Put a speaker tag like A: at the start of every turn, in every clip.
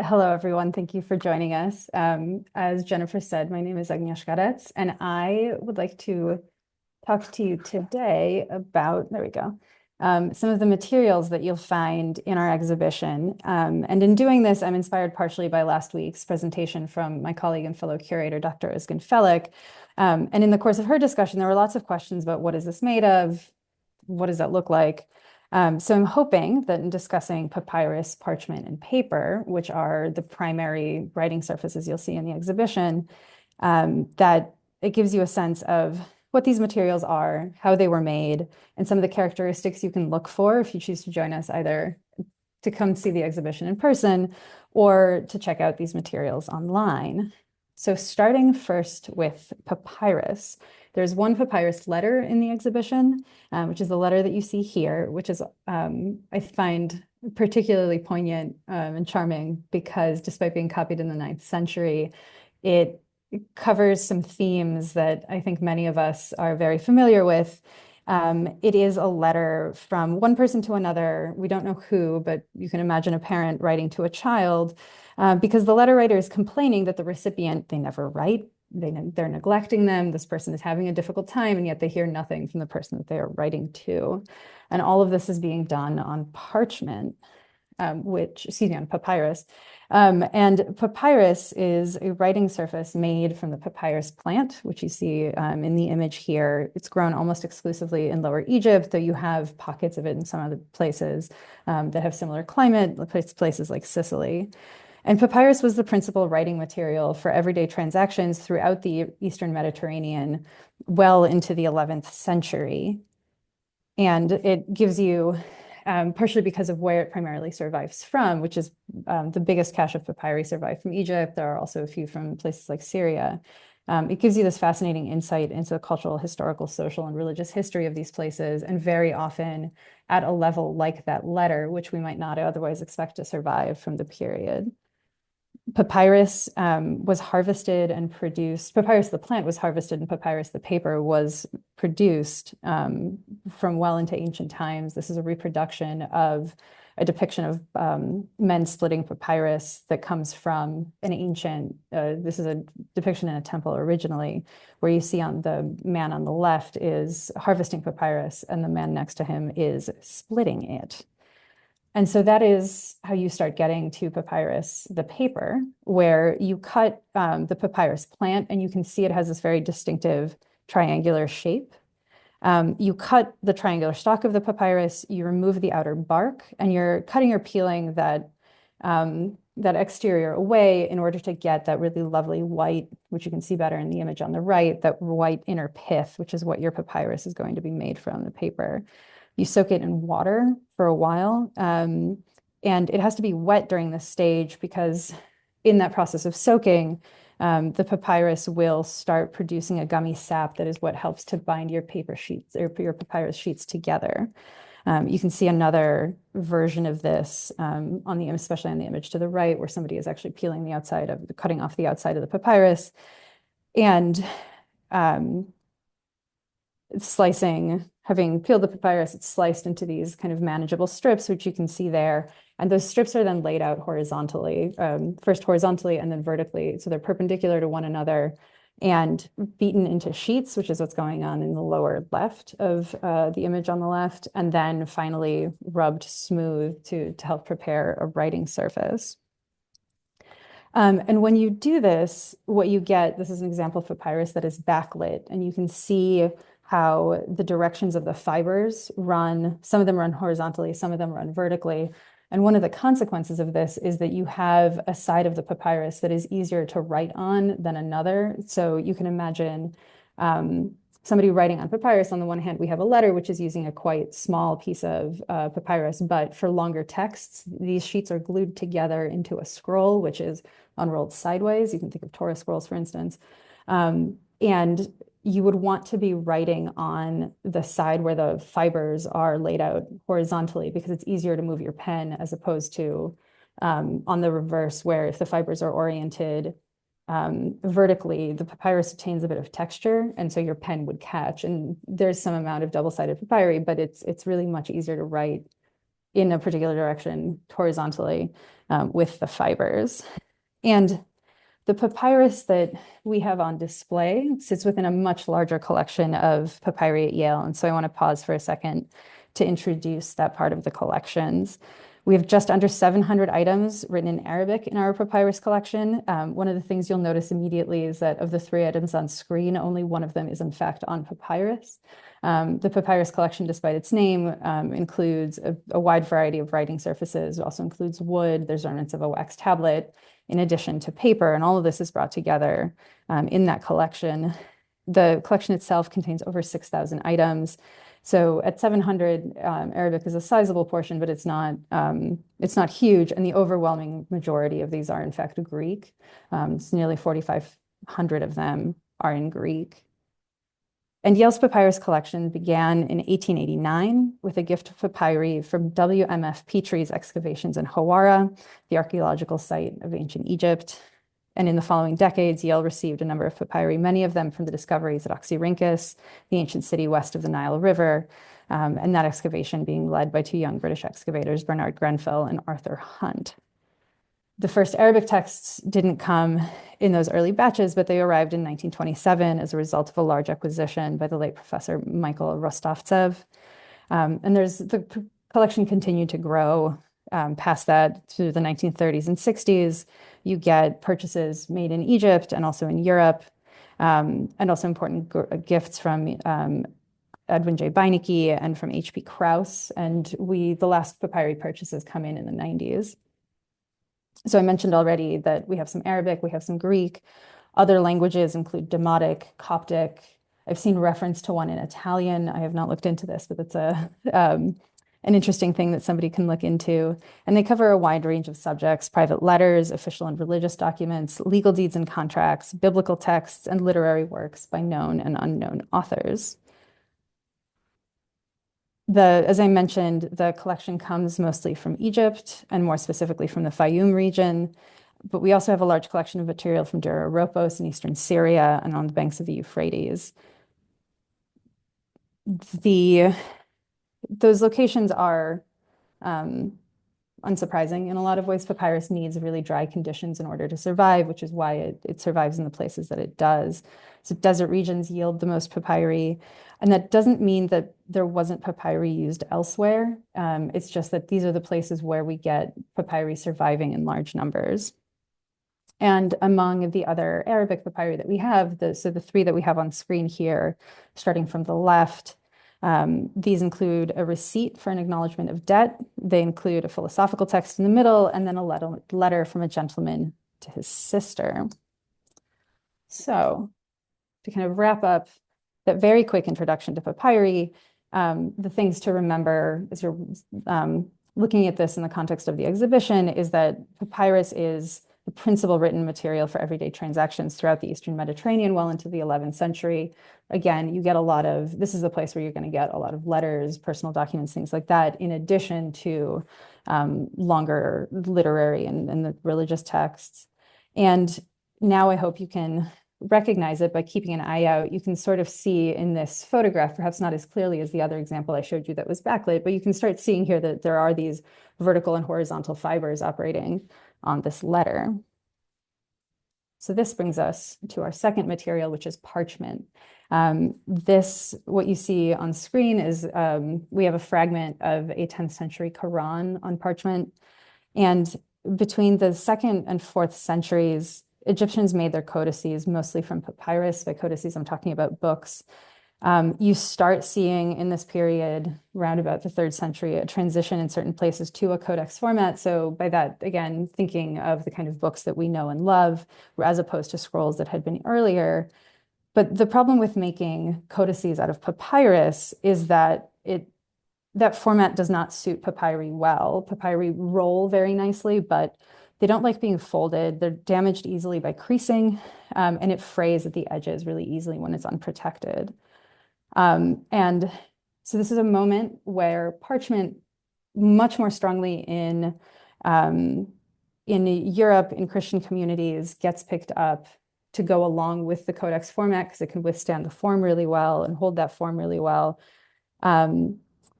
A: Hello, everyone. Thank you for joining us. As Jennifer said, my name is Agnieszka Rec, and I would like to talk to you today about, there we go, some of the materials that you'll find in our exhibition. And in doing this, I'm inspired partially by last week's presentation from my colleague and fellow curator, Dr. Özgen. And in the course of her discussion, there were lots of questions about what is this made of? What does that look like? So I'm hoping that in discussing papyrus, parchment, and paper, which are the primary writing surfaces you'll see in the exhibition, that it gives you a sense of what these materials are, how they were made, and some of the characteristics you can look for if you choose to join us either to come see the exhibition in person or to check out these materials online. So starting first with papyrus, there's one papyrus letter in the exhibition, which is the letter that you see here, which is, I find particularly poignant and charming because despite being copied in the 9th century, it covers some themes that I think many of us are very familiar with. It is a letter from one person to another. We don't know who, but you can imagine a parent writing to a child because the letter writer is complaining that the recipient, they never write. They're neglecting them. This person is having a difficult time, and yet they hear nothing from the person that they are writing to. And all of this is being done on parchment, on papyrus. And papyrus is a writing surface made from the papyrus plant, which you see in the image here. It's grown almost exclusively in Lower Egypt, though you have pockets of it in some other places that have similar climate, places like Sicily. And papyrus was the principal writing material for everyday transactions throughout the Eastern Mediterranean well into the 11th century. And it gives you, partially because of where it primarily survives from, which is the biggest cache of papyri survive from Egypt. There are also a few from places like Syria. It gives you this fascinating insight into the cultural, historical, social, and religious history of these places, and very often at a level like that letter, which we might not otherwise expect to survive from the period. Papyrus was harvested and produced. Papyrus, the plant, was harvested, and papyrus, the paper, was produced from well into ancient times. This is a reproduction of a depiction of men splitting papyrus that comes from an ancient, this is a depiction in a temple originally, where you see on the man on the left is harvesting papyrus, and the man next to him is splitting it. And so that is how you start getting to papyrus, the paper, where you cut the papyrus plant, and you can see it has this very distinctive triangular shape. You cut the triangular stalk of the papyrus, you remove the outer bark, and you're cutting or peeling that exterior away in order to get that really lovely white, which you can see better in the image on the right, that white inner pith, which is what your papyrus is going to be made from, the paper. You soak it in water for a while, and it has to be wet during this stage because in that process of soaking, the papyrus will start producing a gummy sap that is what helps to bind your paper sheets or your papyrus sheets together. You can see another version of this especially on the image to the right, where somebody is actually cutting off the outside of the papyrus and slicing. Having peeled the papyrus, it's sliced into these kind of manageable strips, which you can see there. And those strips are then laid out horizontally, first horizontally and then vertically. So they're perpendicular to one another and beaten into sheets, which is what's going on in the lower left of the image on the left, and then finally rubbed smooth to help prepare a writing surface. And when you do this, what you get, this is an example of papyrus that is backlit, and you can see how the directions of the fibers run. Some of them run horizontally, some of them run vertically. And one of the consequences of this is that you have a side of the papyrus that is easier to write on than another. So you can imagine somebody writing on papyrus. On the one hand, we have a letter, which is using a quite small piece of papyrus, but for longer texts, these sheets are glued together into a scroll, which is unrolled sideways. You can think of Torah scrolls, for instance. And you would want to be writing on the side where the fibers are laid out horizontally because it's easier to move your pen as opposed to on the reverse, where if the fibers are oriented vertically, the papyrus retains a bit of texture, and so your pen would catch. And there's some amount of double-sided papyri, but it's really much easier to write in a particular direction horizontally with the fibers. And the papyrus that we have on display sits within a much larger collection of papyri at Yale. And so I want to pause for a second to introduce that part of the collections. We have just under 700 items written in Arabic in our papyrus collection. One of the things you'll notice immediately is that of the 3 items on screen, only one of them is in fact on papyrus. The papyrus collection, despite its name, includes a wide variety of writing surfaces. It also includes wood. There's remnants of a wax tablet, in addition to paper, and all of this is brought together in that collection. The collection itself contains over 6,000 items. So at 700, Arabic is a sizable portion, but it's not huge, and the overwhelming majority of these are in fact Greek. It's nearly 4,500 of them are in Greek. And Yale's papyrus collection began in 1889 with a gift of papyri from W.M.F. Petrie's excavations in Hawara, the archaeological site of ancient Egypt. And in the following decades, Yale received a number of papyri, many of them from the discoveries at Oxyrhynchus, the ancient city west of the Nile River, and that excavation being led by 2 young British excavators, Bernard Grenfell and Arthur Hunt. The first Arabic texts didn't come in those early batches, but they arrived in 1927 as a result of a large acquisition by the late Professor Michael Rostovtsev. And the collection continued to grow past that through the 1930s and 60s. You get purchases made in Egypt and also in Europe, and also important gifts from Edwin J. Beinecke and from H.P. Krauss. And the last papyri purchases come in the 90s. So I mentioned already that we have some Arabic, we have some Greek. Other languages include Demotic, Coptic. I've seen reference to one in Italian. I have not looked into this, but that's an interesting thing that somebody can look into. And they cover a wide range of subjects: private letters, official and religious documents, legal deeds and contracts, biblical texts, and literary works by known and unknown authors. As I mentioned, the collection comes mostly from Egypt and more specifically from the Fayum region, but we also have a large collection of material from Dura Europos in eastern Syria and on the banks of the Euphrates. Those locations are unsurprising in a lot of ways. Papyrus needs really dry conditions in order to survive, which is why it survives in the places that it does. So desert regions yield the most papyri. And that doesn't mean that there wasn't papyri used elsewhere. It's just that these are the places where we get papyri surviving in large numbers. And among the other Arabic papyri that we have, so the 3 that we have on screen here, starting from the left, these include a receipt for an acknowledgement of debt. They include a philosophical text in the middle, and then a letter from a gentleman to his sister. So to kind of wrap up that very quick introduction to papyri, the things to remember as you're looking at this in the context of the exhibition is that papyrus is the principal written material for everyday transactions throughout the Eastern Mediterranean well into the 11th century. Again, you get this is a place where you're going to get a lot of letters, personal documents, things like that, in addition to longer literary and the religious texts. And now I hope you can recognize it by keeping an eye out. You can sort of see in this photograph, perhaps not as clearly as the other example I showed you that was backlit, but you can start seeing here that there are these vertical and horizontal fibers operating on this letter. So this brings us to our second material, which is parchment. What you see on screen is we have a fragment of a 10th century Quran on parchment. And between the 2nd and 4th centuries, Egyptians made their codices mostly from papyrus. By codices, I'm talking about books. You start seeing in this period, around about the 3rd century, a transition in certain places to a codex format. So by that, again, thinking of the kind of books that we know and love, as opposed to scrolls that had been earlier. But the problem with making codices out of papyrus is that that format does not suit papyri well. Papyri roll very nicely, but they don't like being folded. They're damaged easily by creasing, and it frays at the edges really easily when it's unprotected. And so this is a moment where parchment, much more strongly in Europe, in Christian communities, gets picked up to go along with the codex format because it can withstand the form really well and hold that form really well.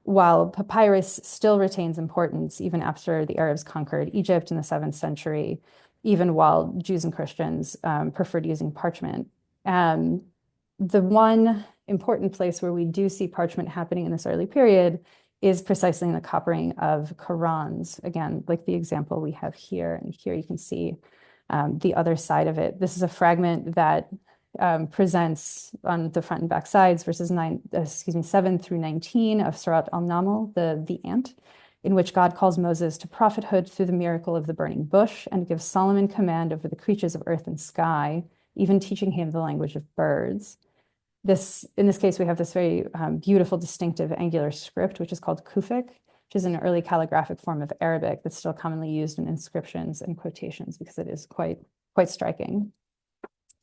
A: while papyrus still retains importance even after the Arabs conquered Egypt in the 7th century, even while Jews and Christians preferred using parchment. The one important place where we do see parchment happening in this early period is precisely in the coppering of Qur'ans. Again, like the example we have here, and here you can see the other side of it. This is a fragment that presents on the front and back sides verses 7 through 19 of Surat al-Naml, the ant, in which God calls Moses to prophethood through the miracle of the burning bush and gives Solomon command over the creatures of earth and sky, even teaching him the language of birds. In this case, we have this very beautiful, distinctive angular script, which is called Kufic, which is an early calligraphic form of Arabic that's still commonly used in inscriptions and quotations because it is quite striking.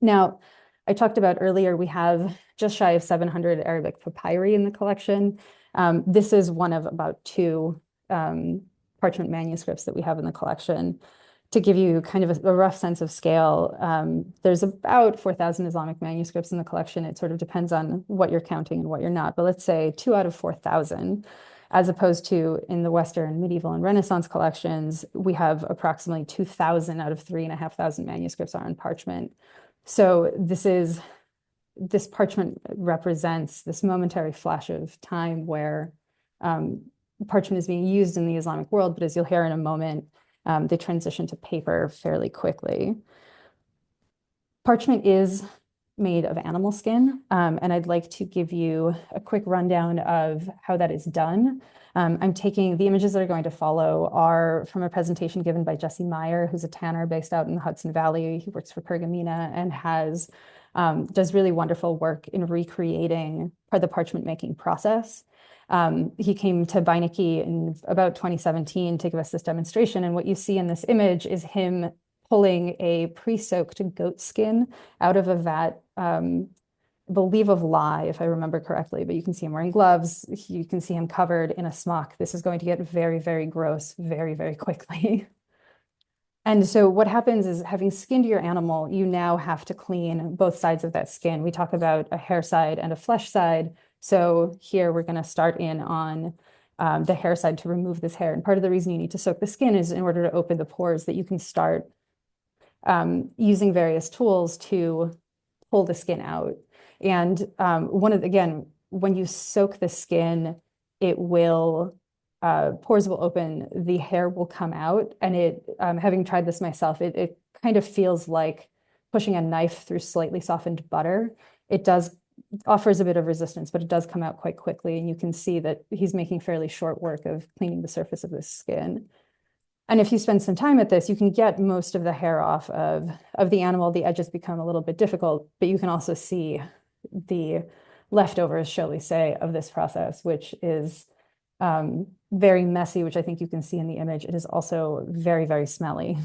A: Now, I talked about earlier, we have just shy of 700 Arabic papyri in the collection. This is one of about 2 parchment manuscripts that we have in the collection. To give you kind of a rough sense of scale, there's about 4,000 Islamic manuscripts in the collection. It sort of depends on what you're counting and what you're not, but let's say 2 out of 4,000, as opposed to in the Western, medieval, and Renaissance collections, we have approximately 2,000 out of 3,500 manuscripts are on parchment. So this parchment represents this momentary flash of time where parchment is being used in the Islamic world, but as you'll hear in a moment, they transition to paper fairly quickly. Parchment is made of animal skin, and I'd like to give you a quick rundown of how that is done. I'm taking the images that are going to follow are from a presentation given by Jesse Meyer, who's a tanner based out in the Hudson Valley. He works for Pergamena and does really wonderful work in recreating the parchment making process. He came to Beinecke in about 2017 to give us this demonstration. And what you see in this image is him pulling a pre-soaked goat skin out of a vat, I believe of lye, if I remember correctly, but you can see him wearing gloves. You can see him covered in a smock. This is going to get very, very gross very, very quickly. And so what happens is, having skinned your animal, you now have to clean both sides of that skin. We talk about a hair side and a flesh side. So here we're going to start in on the hair side to remove this hair. And part of the reason you need to soak the skin is in order to open the pores that you can start using various tools to pull the skin out. And again, when you soak the skin, pores will open, the hair will come out. And having tried this myself, it kind of feels like pushing a knife through slightly softened butter. It offers a bit of resistance, but it does come out quite quickly. And you can see that he's making fairly short work of cleaning the surface of the skin. And if you spend some time at this, you can get most of the hair off of the animal. The edges become a little bit difficult, but you can also see the leftovers, shall we say, of this process, which is very messy, which I think you can see in the image. It is also very, very smelly.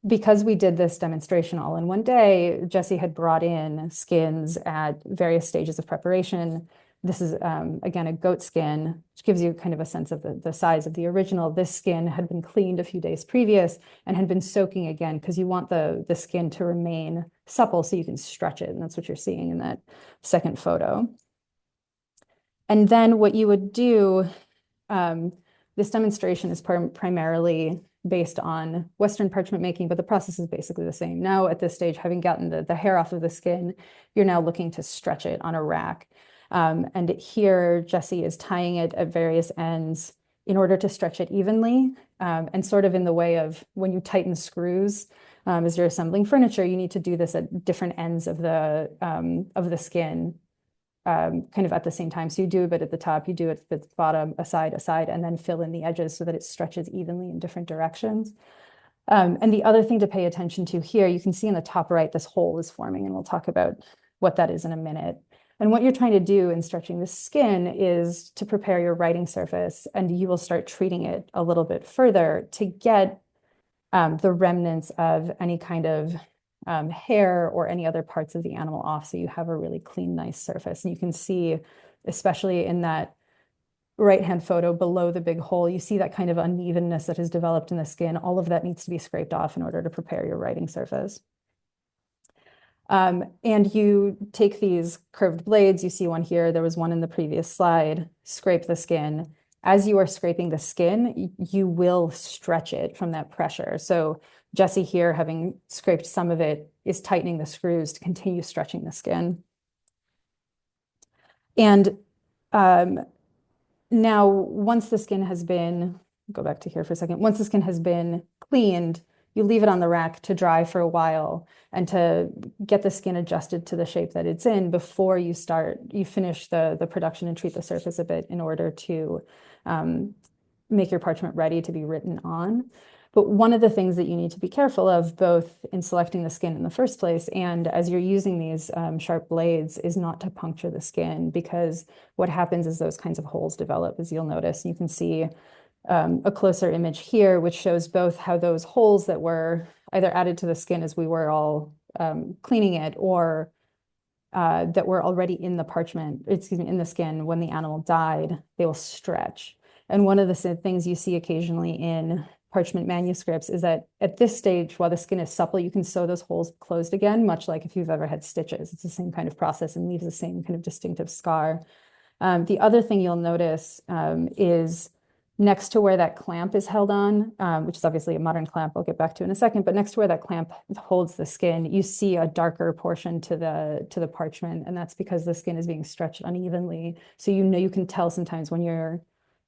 A: Because we did this demonstration all in one day, Jesse had brought in skins at various stages of preparation. This is, again, a goat skin, which gives you kind of a sense of the size of the original. This skin had been cleaned a few days previous and had been soaking again, because you want the skin to remain supple so you can stretch it. And that's what you're seeing in that second photo. And then what you would do, this demonstration is primarily based on Western parchment making, but the process is basically the same. Now at this stage, having gotten the hair off of the skin, you're now looking to stretch it on a rack. And here, Jesse is tying it at various ends in order to stretch it evenly, and sort of in the way of when you tighten screws as you're assembling furniture, you need to do this at different ends of the skin, kind of at the same time. So you do a bit at the top, you do it at the bottom, aside, and then fill in the edges so that it stretches evenly in different directions. And the other thing to pay attention to here, you can see in the top right, this hole is forming, and we'll talk about what that is in a minute. And what you're trying to do in stretching the skin is to prepare your writing surface, and you will start treating it a little bit further to get the remnants of any kind of hair or any other parts of the animal off, so you have a really clean, nice surface. And you can see, especially in that right-hand photo below the big hole, you see that kind of unevenness that has developed in the skin. All of that needs to be scraped off in order to prepare your writing surface. And you take these curved blades, you see one here, there was one in the previous slide, scrape the skin. As you are scraping the skin, you will stretch it from that pressure. So Jesse here, having scraped some of it, is tightening the screws to continue stretching the skin. And now, once the skin has been, go back to here for a second, once the skin has been cleaned, you leave it on the rack to dry for a while and to get the skin adjusted to the shape that it's in before you finish the production and treat the surface a bit in order to make your parchment ready to be written on. But one of the things that you need to be careful of, both in selecting the skin in the first place and as you're using these sharp blades, is not to puncture the skin, because what happens is those kinds of holes develop, as you'll notice. And you can see a closer image here, which shows both how those holes that were either added to the skin as we were all cleaning it, or that were already in the parchment, excuse me, in the skin when the animal died, they will stretch. And one of the things you see occasionally in parchment manuscripts is that at this stage, while the skin is supple, you can sew those holes closed again, much like if you've ever had stitches. It's the same kind of process and leaves the same kind of distinctive scar. The other thing you'll notice is next to where that clamp is held on, which is obviously a modern clamp I'll get back to in a second, but next to where that clamp holds the skin, you see a darker portion to the parchment, and that's because the skin is being stretched unevenly. So you can tell sometimes when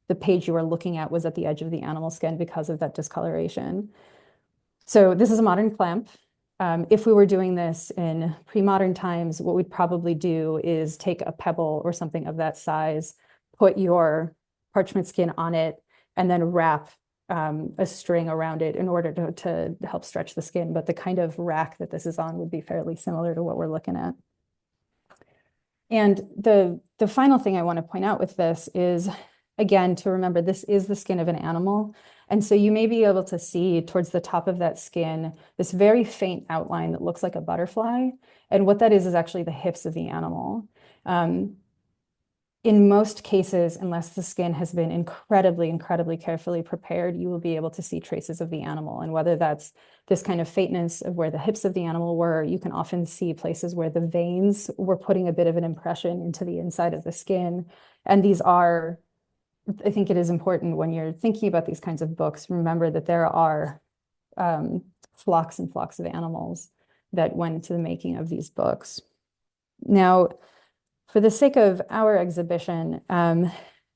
A: the page you were looking at was at the edge of the animal skin because of that discoloration. So this is a modern clamp. If we were doing this in pre-modern times, what we'd probably do is take a pebble or something of that size, put your parchment skin on it, and then wrap a string around it in order to help stretch the skin. But the kind of rack that this is on would be fairly similar to what we're looking at. And the final thing I want to point out with this is, again, to remember this is the skin of an animal. And so you may be able to see towards the top of that skin this very faint outline that looks like a butterfly. And what that is actually the hips of the animal. In most cases, unless the skin has been incredibly, incredibly carefully prepared, you will be able to see traces of the animal. And whether that's this kind of faintness of where the hips of the animal were, you can often see places where the veins were putting a bit of an impression into the inside of the skin. And these are, I think it is important when you're thinking about these kinds of books, remember that there are flocks and flocks of animals that went into the making of these books. Now, for the sake of our exhibition,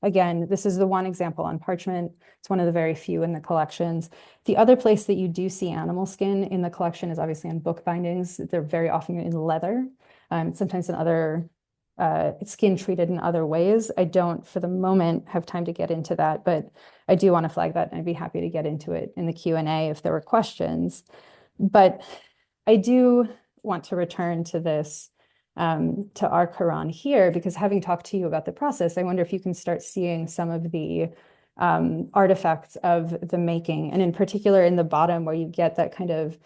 A: again, this is the one example on parchment. It's one of the very few in the collections. The other place that you do see animal skin in the collection is obviously on book bindings. They're very often in leather, sometimes in other skin treated in other ways. I don't, for the moment, have time to get into that, but I do want to flag that, and I'd be happy to get into it in the Q&A if there were questions. But I do want to return to this, to our Quran here, because having talked to you about the process, I wonder if you can start seeing some of the artifacts of the making, and in particular in the bottom where you get that kind of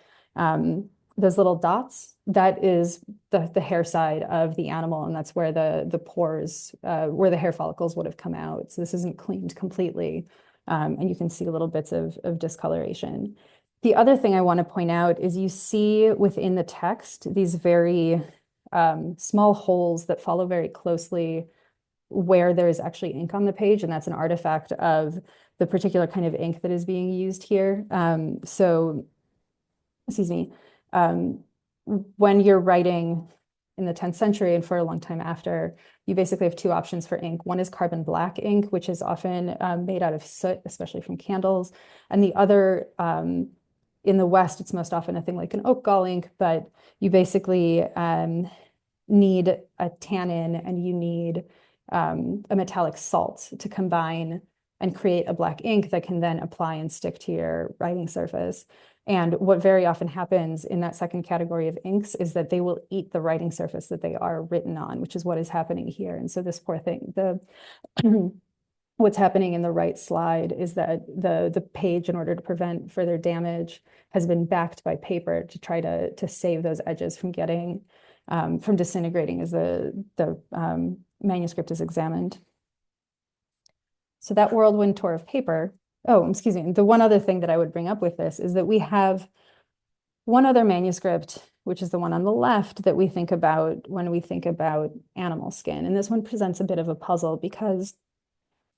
A: those little dots. That is the hair side of the animal, and that's where the pores, where the hair follicles would have come out. So this isn't cleaned completely, and you can see little bits of discoloration. The other thing I want to point out is you see within the text these very small holes that follow very closely where there is actually ink on the page, and that's an artifact of the particular kind of ink that is being used here. So, excuse me, when you're writing in the 10th century and for a long time after, you basically have two options for ink. One is carbon black ink, which is often made out of soot, especially from candles. And the other, in the West, it's most often a thing like an oak gall ink, but you basically need a tannin and you need a metallic salt to combine and create a black ink that can then apply and stick to your writing surface. And what very often happens in that second category of inks is that they will eat the writing surface that they are written on, which is what is happening here. And so this poor thing, what's happening in the right slide is that the page, in order to prevent further damage, has been backed by paper to try to save those edges from getting from disintegrating as the manuscript is examined. So that whirlwind tour of paper. Oh, excuse me. The one other thing that I would bring up with this is that we have one other manuscript which is the one on the left, that we think about when we think about animal skin. And this one presents a bit of a puzzle because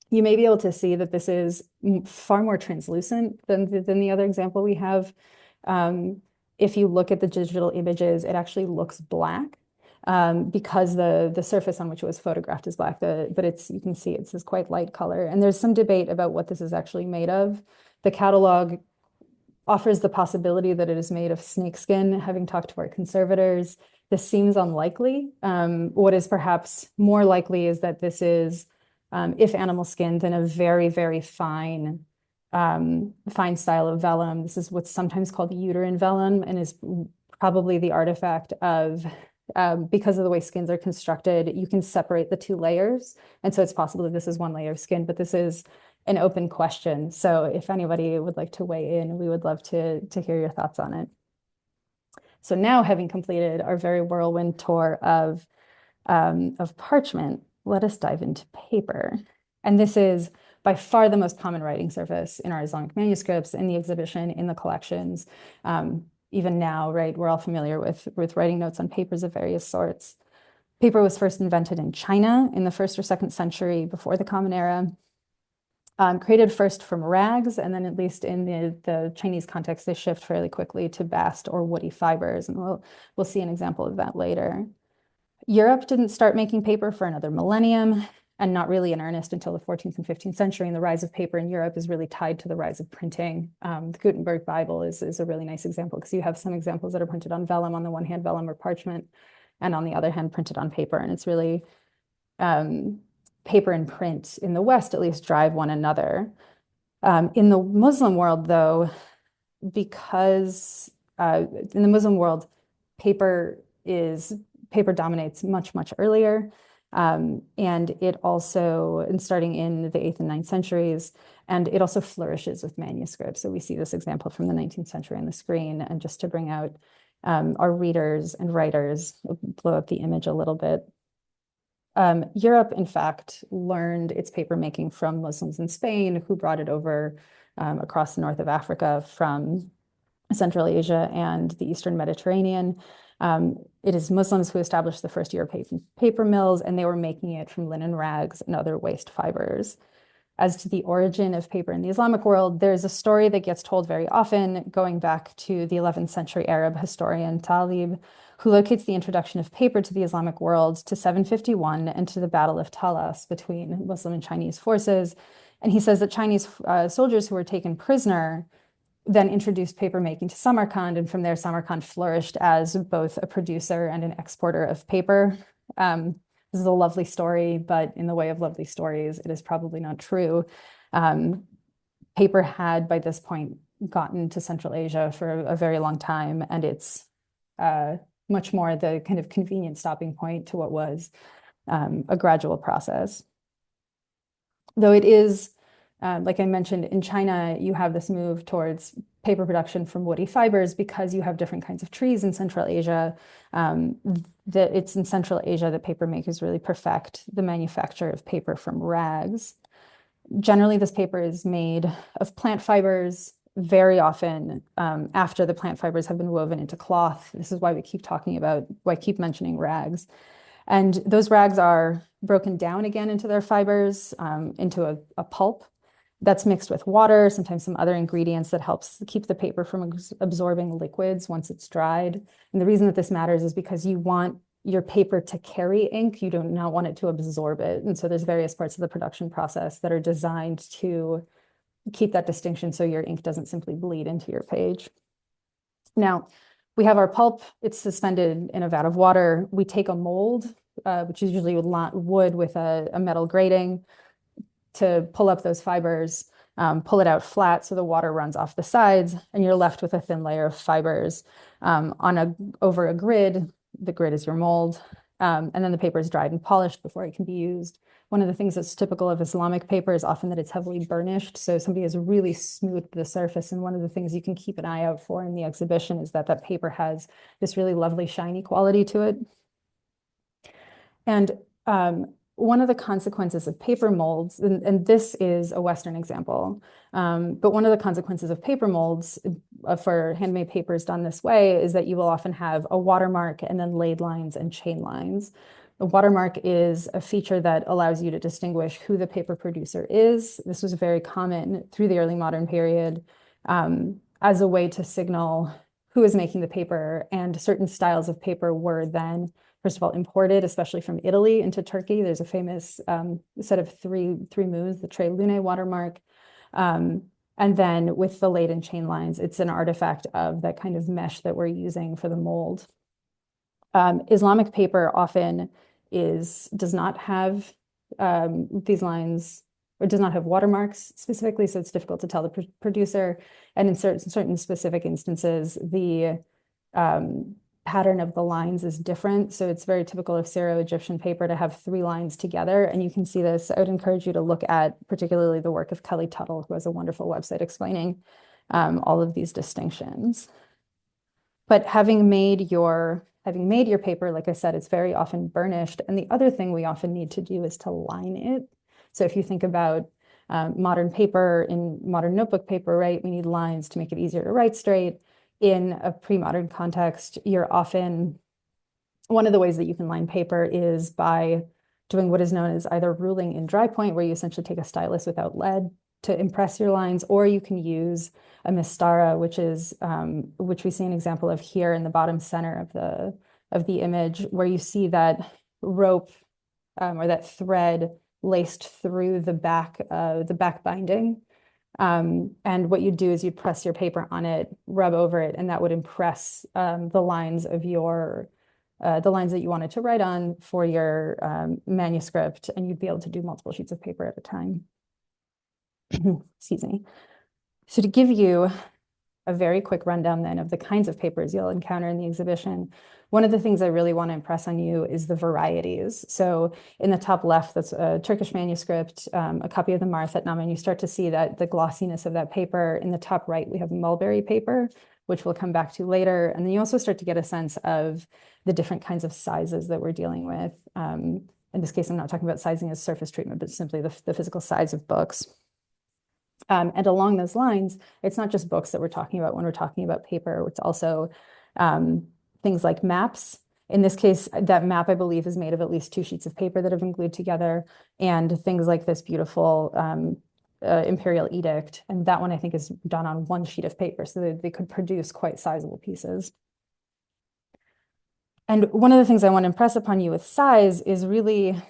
A: you may be able to see that this is far more translucent than the other example we have. If you look at the digital images, it actually looks black because the surface on which it was photographed is black, but you can see it's this quite light color. And there's some debate about what this is actually made of. The catalog offers the possibility that it is made of snakeskin. Having talked to our conservators, this seems unlikely. What is perhaps more likely is that this is, if animal skin, then a very, very fine style of vellum. This is what's sometimes called uterine vellum and is probably the artifact of, because of the way skins are constructed, you can separate the two layers. And so it's possible that this is one layer of skin, but this is an open question. So if anybody would like to weigh in, we would love to hear your thoughts on it. So now, having completed our very whirlwind tour of parchment, let us dive into paper. And this is by far the most common writing surface in our Islamic manuscripts, in the exhibition, in the collections. Even now, right, we're all familiar with writing notes on papers of various sorts. Paper was first invented in China in the 1st or 2nd century before the Common Era. Created first from rags, and then at least in the Chinese context, they shift fairly quickly to bast or woody fibers, and we'll see an example of that later. Europe didn't start making paper for another millennium, and not really in earnest until the 14th and 15th century, and the rise of paper in Europe is really tied to the rise of printing. The Gutenberg Bible is a really nice example, because you have some examples that are printed on vellum, on the one hand, vellum or parchment, and on the other hand, printed on paper, and it's really paper and print in the West at least drive one another. In the Muslim world, though, because in the Muslim world, paper dominates much, much earlier. And it also, and starting in the 8th and 9th centuries, and it also flourishes with manuscripts. So we see this example from the 19th century on the screen. And just to bring out our readers and writers, blow up the image a little bit. Europe, in fact, learned its paper making from Muslims in Spain, who brought it over across the north of Africa from Central Asia and the Eastern Mediterranean. It is Muslims who established the first European paper mills, and they were making it from linen rags and other waste fibers. As to the origin of paper in the Islamic world, there's a story that gets told very often, going back to the 11th century Arab historian Talib, who locates the introduction of paper to the Islamic world to 751 and to the Battle of Talas between Muslim and Chinese forces. And he says that Chinese soldiers who were taken prisoner then introduced paper making to Samarkand, and from there Samarkand flourished as both a producer and an exporter of paper. This is a lovely story, but in the way of lovely stories, it is probably not true. Paper had, by this point, gotten to Central Asia for a very long time, and it's much more the kind of convenient stopping point to what was a gradual process. Though it is, like I mentioned, in China, you have this move towards paper production from woody fibers because you have different kinds of trees in Central Asia. That it's in Central Asia that paper makers really perfect the manufacture of paper from rags. Generally, this paper is made of plant fibers, very often after the plant fibers have been woven into cloth. This is why we keep why I keep mentioning rags. And those rags are broken down again into their fibers, into a pulp that's mixed with water, sometimes some other ingredients that helps keep the paper from absorbing liquids once it's dried. And the reason that this matters is because you want your paper to carry ink. You do not want it to absorb it. And so there's various parts of the production process that are designed to keep that distinction so your ink doesn't simply bleed into your page. Now, we have our pulp. It's suspended in a vat of water. We take a mold, which is usually wood with a metal grating, to pull up those fibers, pull it out flat so the water runs off the sides, and you're left with a thin layer of fibers over a grid. The grid is your mold, and then the paper is dried and polished before it can be used. One of the things that's typical of Islamic paper is often that it's heavily burnished, so somebody has really smoothed the surface, and one of the things you can keep an eye out for in the exhibition is that paper has this really lovely shiny quality to it. And one of the consequences of paper molds, and this is a Western example, but one of the consequences of paper molds for handmade papers done this way is that you will often have a watermark and then laid lines and chain lines. The watermark is a feature that allows you to distinguish who the paper producer is. This was very common through the early modern period as a way to signal who is making the paper, and certain styles of paper were then, first of all, imported, especially from Italy into Turkey. There's a famous set of three moves, the Tre Lune watermark. And then with the laid and chain lines, it's an artifact of that kind of mesh that we're using for the mold. Islamic paper often does not have these lines, or does not have watermarks specifically, so it's difficult to tell the producer. And in certain specific instances, the pattern of the lines is different. So it's very typical of Syro-Egyptian paper to have 3 lines together. And you can see this. I would encourage you to look at particularly the work of Kelly Tuttle, who has a wonderful website explaining all of these distinctions. But having made your paper, like I said, it's very often burnished. And the other thing we often need to do is to line it. So if you think about modern paper, in modern notebook paper, right, we need lines to make it easier to write straight. In a pre-modern context, one of the ways that you can line paper is by doing what is known as either ruling in dry point, where you essentially take a stylus without lead to impress your lines, or you can use a mistara, which we see an example of here in the bottom center of the image, where you see that rope or that thread laced through the back binding. And what you do is you press your paper on it, rub over it, and that would impress the lines of the lines that you wanted to write on for your manuscript, and you'd be able to do multiple sheets of paper at a time. Excuse me. So to give you a very quick rundown then of the kinds of papers you'll encounter in the exhibition, one of the things I really want to impress on you is the varieties. So in the top left, that's a Turkish manuscript, a copy of the Marifetname, and you start to see that the glossiness of that paper. In the top right, we have mulberry paper, which we'll come back to later. And then you also start to get a sense of the different kinds of sizes that we're dealing with. In this case, I'm not talking about sizing as surface treatment, but simply the physical size of books. And along those lines, it's not just books that we're talking about when we're talking about paper. It's also things like maps. In this case, that map, I believe, is made of at least 2 sheets of paper that have been glued together, and things like this beautiful imperial edict. And that one, I think, is done on 1 sheet of paper, so they could produce quite sizable pieces. And one of the things I want to impress upon you with size is really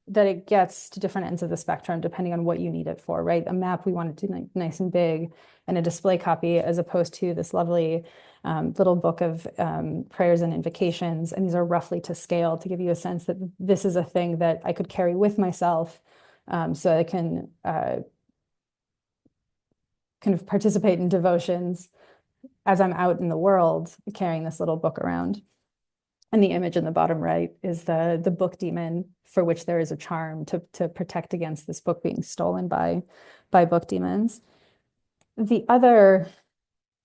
A: that it gets to different ends of the spectrum depending on what you need it for, right? A map, we want it to be nice and big, and a display copy, as opposed to this lovely little book of prayers and invocations. And these are roughly to scale to give you a sense that this is a thing that I could carry with myself, so I can kind of participate in devotions as I'm out in the world carrying this little book around. And the image in the bottom right is the book demon, for which there is a charm to protect against this book being stolen by book demons. The other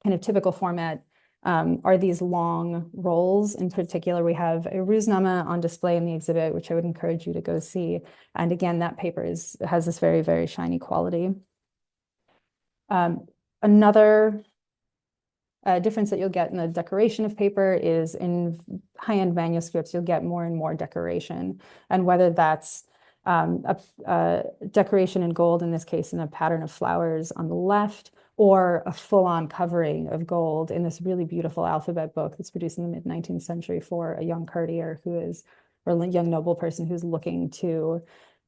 A: kind of typical format are these long rolls. In particular, we have a Ruznama on display in the exhibit, which I would encourage you to go see. And again, that paper has this very, very shiny quality. Another difference that you'll get in the decoration of paper is in high-end manuscripts, you'll get more and more decoration. And whether that's a decoration in gold, in this case, in a pattern of flowers on the left, or a full-on covering of gold in this really beautiful alphabet book that's produced in the mid-19th century for a young courtier or a young noble person who's looking to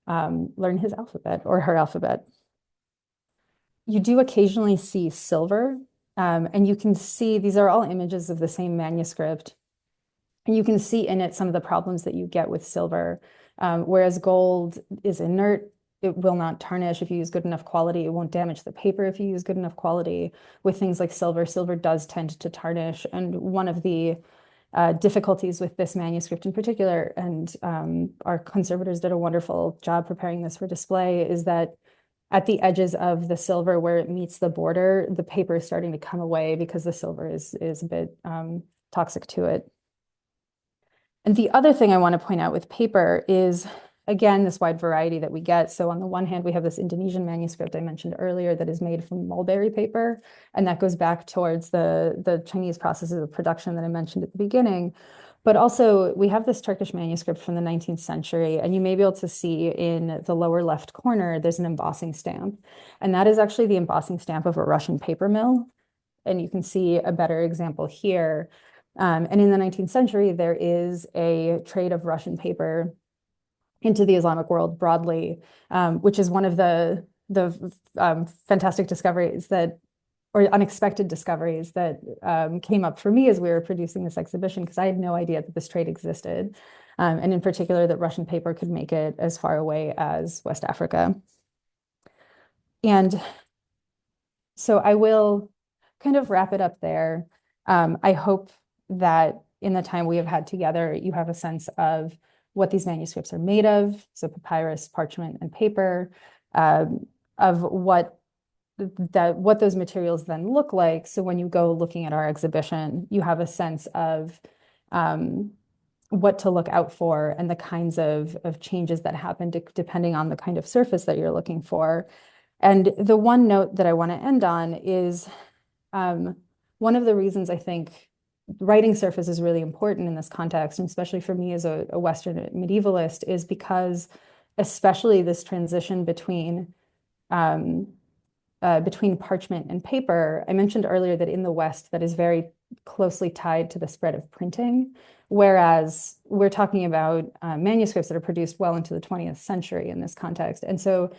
A: learn his alphabet or her alphabet. You do occasionally see silver. And you can see these are all images of the same manuscript. And you can see in it some of the problems that you get with silver. Whereas gold is inert, it will not tarnish if you use good enough quality. It won't damage the paper if you use good enough quality. With things like silver, silver does tend to tarnish. And one of the difficulties with this manuscript in particular, and our conservators did a wonderful job preparing this for display, is that at the edges of the silver where it meets the border, the paper is starting to come away because the silver is a bit toxic to it. And the other thing I want to point out with paper is again, this wide variety that we get. So on the one hand, we have this Indonesian manuscript I mentioned earlier that is made from mulberry paper, and that goes back towards the Chinese processes of production that I mentioned at the beginning. But also, we have this Turkish manuscript from the 19th century, and you may be able to see in the lower left corner, there's an embossing stamp. And that is actually the embossing stamp of a Russian paper mill. And you can see a better example here. And in the 19th century, there is a trade of Russian paper into the Islamic world broadly, which is one of the fantastic discoveries that, or unexpected discoveries that came up for me as we were producing this exhibition, because I had no idea that this trade existed. And in particular, that Russian paper could make it as far away as West Africa. And so I will kind of wrap it up there. I hope that in the time we have had together, you have a sense of what these manuscripts are made of, so papyrus, parchment, and paper, of what those materials then look like. So when you go looking at our exhibition, you have a sense of what to look out for and the kinds of changes that happen depending on the kind of surface that you're looking for. And the one note that I want to end on is one of the reasons I think writing surface is really important in this context, and especially for me as a Western medievalist, is because especially this transition between parchment and paper. I mentioned earlier that in the West, that is very closely tied to the spread of printing, whereas we're talking about manuscripts that are produced well into the 20th century in this context. And so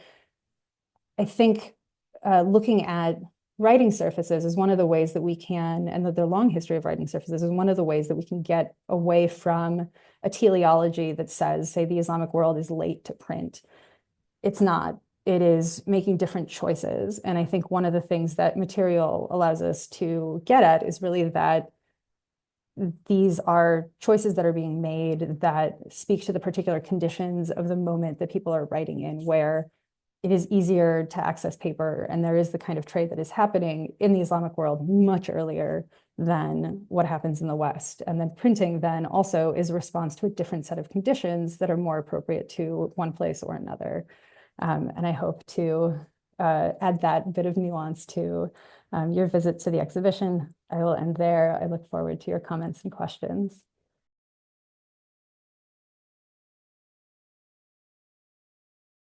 A: I think looking at writing surfaces is one of the ways that we can, and the long history of writing surfaces is one of the ways that we can get away from a teleology that says, say, the Islamic world is late to print. It's not. It is making different choices. And I think one of the things that material allows us to get at is really that these are choices that are being made that speak to the particular conditions of the moment that people are writing in, where it is easier to access paper, and there is the kind of trade that is happening in the Islamic world much earlier than what happens in the West. And then printing then also is a response to a different set of conditions that are more appropriate to one place or another. And I hope to add that bit of nuance to your visit to the exhibition. I will end there. I look forward to your comments and questions.